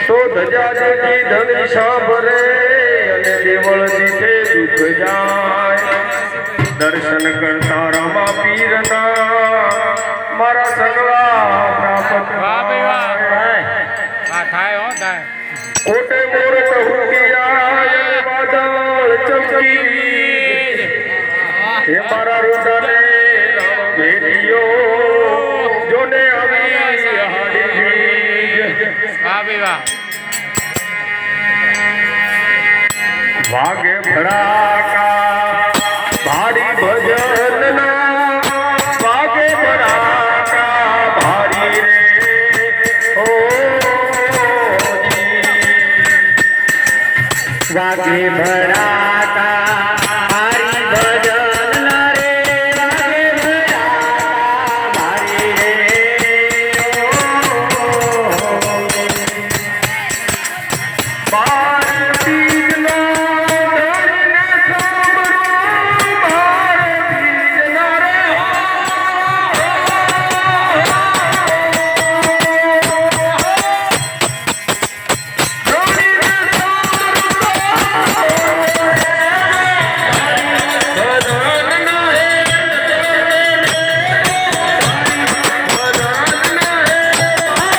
તો ધજા દેજી ધણી સાંભરે અને દેવળ દીઠે દુઃખ જાય દર્શન કરતા રામા પીરના મારા સગલા પ્રાપ્ત થાય હો થાય કોટે મોર કહુકિયા વાદળ ચમકી હે મારા રુદને રામ ભેટિયો જોને આવી હાડી બીજ વાહ ભાઈ વાહ વાગે ભડાકા ભારી ભજનના વાગે ભડાકા ભારી રે ઓ વાગે